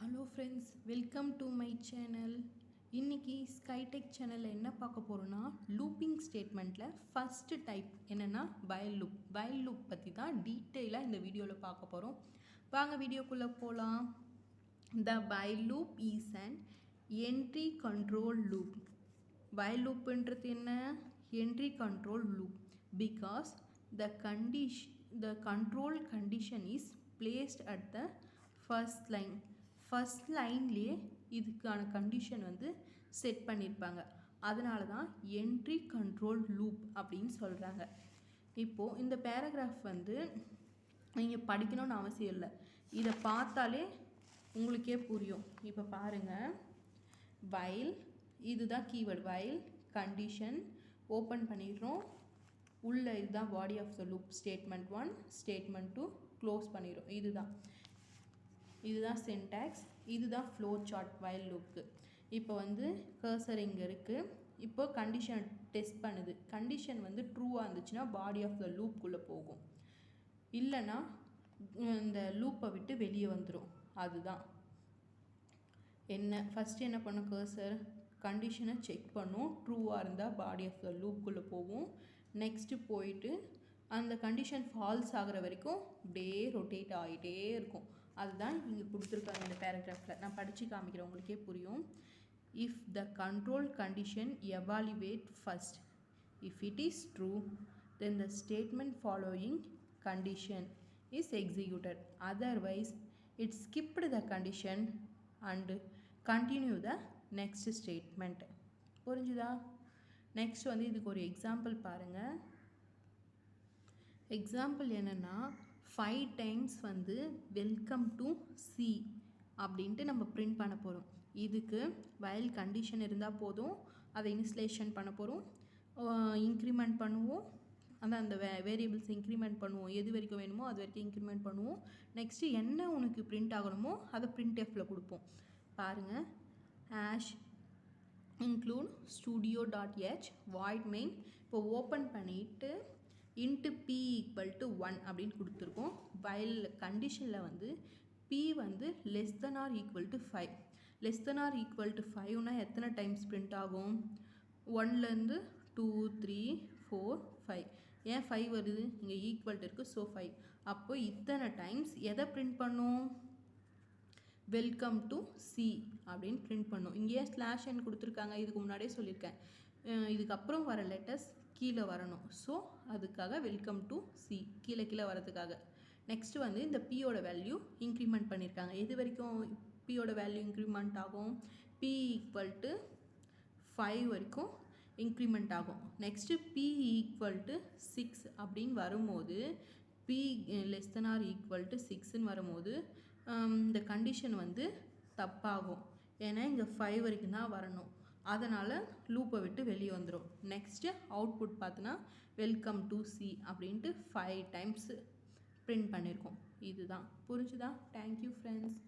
Hello friends, welcome to my channel. இன்றைக்கி ஸ்கைடெக் சேனலில் என்ன பார்க்க போகிறோன்னா, லூப்பிங் ஸ்டேட்மெண்ட்டில் ஃபஸ்ட்டு டைப் என்னென்னா வயல் லூப் பற்றி தான் டீட்டெயிலாக இந்த வீடியோவில் பார்க்க போகிறோம். வாங்க வீடியோக்குள்ளே போகலாம். The while loop is an entry control loop. While லூப்புன்றது என்ன? Entry control loop. Because the control condition is placed at the first line. First லைன்லேயே இதுக்கான கண்டிஷன் வந்து செட் பண்ணியிருப்பாங்க. அதனால தான் என்ட்ரி கண்ட்ரோல் லூப் அப்படின்னு சொல்கிறாங்க. இப்போது இந்த பேராகிராஃப் வந்து நீங்கள் படிக்கணும்னு அவசியம் இல்லை, இதை பார்த்தாலே உங்களுக்கே புரியும். இப்போ பாருங்கள், வைல், இதுதான் கீவேர்டு வைல் கண்டிஷன். ஓப்பன் பண்ணிடுறோம். உள்ள இதுதான் body of the loop. Statement 1, statement 2 close பண்ணிடும். இதுதான் சின்டாக்ஸ், இதுதான் ஃப்ளோ சார்ட் வைல் லூப்புக்கு. இப்போ வந்து கர்சர் இங்கே இருக்குது. இப்போ கண்டிஷன் டெஸ்ட் பண்ணுது. கண்டிஷன் வந்து ட்ரூவாக இருந்துச்சுன்னா பாடி ஆஃப் த லூப்புக்குள்ளே போகும், இல்லைன்னா இந்த லூப்பை விட்டு வெளியே வந்துடும். அதுதான் ஃபஸ்ட்டு என்ன பண்ணும், கர்சர் கண்டிஷனை செக் பண்ணும். ட்ரூவாக இருந்தால் பாடி ஆஃப் த லூப்புக்குள்ளே போகும். நெக்ஸ்ட்டு போயிட்டு அந்த கண்டிஷன் ஃபால்ஸ் ஆகிற வரைக்கும் அப்படியே ரொட்டேட் ஆகிட்டே இருக்கும். அதுதான் இங்கே கொடுத்துருக்காங்க இந்த பேராகிராஃபில். நான் படித்து காமிக்கிறேன், உங்களுக்கே புரியும். If the control condition evaluate first, if it is true, then the statement following condition is executed. Otherwise it skipped the condition and continue the next statement. புரிஞ்சுதா? நெக்ஸ்ட் வந்து இதுக்கு ஒரு எக்ஸாம்பிள் பாருங்கள். எக்ஸாம்பிள் என்னென்னா, 5 டைம்ஸ் வந்து welcome to C அப்படின்ட்டு நம்ம print பண்ண போகிறோம். இதுக்கு வயல் கண்டிஷன் இருந்தால் போதும். அதை இன்ஸ்டலேஷன் பண்ண போகிறோம், இன்க்ரிமெண்ட் பண்ணுவோம். அந்த வேரியபிள்ஸ் இன்க்ரிமெண்ட் பண்ணுவோம். எது வரைக்கும் வேணுமோ அது வரைக்கும் இன்க்ரிமெண்ட் பண்ணுவோம். நெக்ஸ்ட்டு என்ன உனக்கு பிரிண்ட் ஆகணுமோ அதை பிரிண்ட் எஃப்பில் கொடுப்போம். பாருங்கள், hash include studio.h void main. இப்போ ஓப்பன் பண்ணிவிட்டு இன்ட்டு p = 1 அப்படின்னு கொடுத்துருக்கோம். வயல் கண்டிஷனில் வந்து p வந்து less then or equal to 5. Less then or equal to 5னா எத்தனை டைம்ஸ் பிரிண்ட் ஆகும்? 1லேருந்து 2, 3, 4, 5. ஏன் 5 வருது? இங்கே ஈக்குவல் இருக்குது, ஸோ 5. அப்போ இத்தனை டைம்ஸ் எதை பிரிண்ட் பண்ணும்? வெல்கம் டு சி அப்படின்னு பிரிண்ட் பண்ணும். இங்கேயே /n கொடுத்துருக்காங்க, இதுக்கு முன்னாடியே சொல்லியிருக்கேன். இதுக்கப்புறம் வர லெட்டர்ஸ் கீழே வரணும். ஸோ அதுக்காக வெல்கம் டு சி கீழே வரதுக்காக. நெக்ஸ்ட்டு வந்து இந்த பியோட வேல்யூ இன்க்ரிமெண்ட் பண்ணியிருக்காங்க. எது வரைக்கும் பியோட வேல்யூ இன்க்ரிமெண்ட் ஆகும்? p = 5 வரைக்கும் இன்க்ரிமெண்ட் ஆகும். நெக்ஸ்ட்டு p = 6 அப்படின்னு வரும்போது, p less then or equal to 6ன்னு வரும்போது இந்த கண்டிஷன் வந்து தப்பாகும். ஏன்னா இங்கே 5 வரைக்கும் தான் வரணும். அதனால் லூப்பை விட்டு வெளியே வந்துடும். நெக்ஸ்ட்டு அவுட்புட் பார்த்தோன்னா வெல்கம் டு சி அப்படின்ட்டு 5 டைம்ஸ் பிரிண்ட் பண்ணியிருக்கோம். இதுதான். புரிஞ்சுதா? Thank you friends.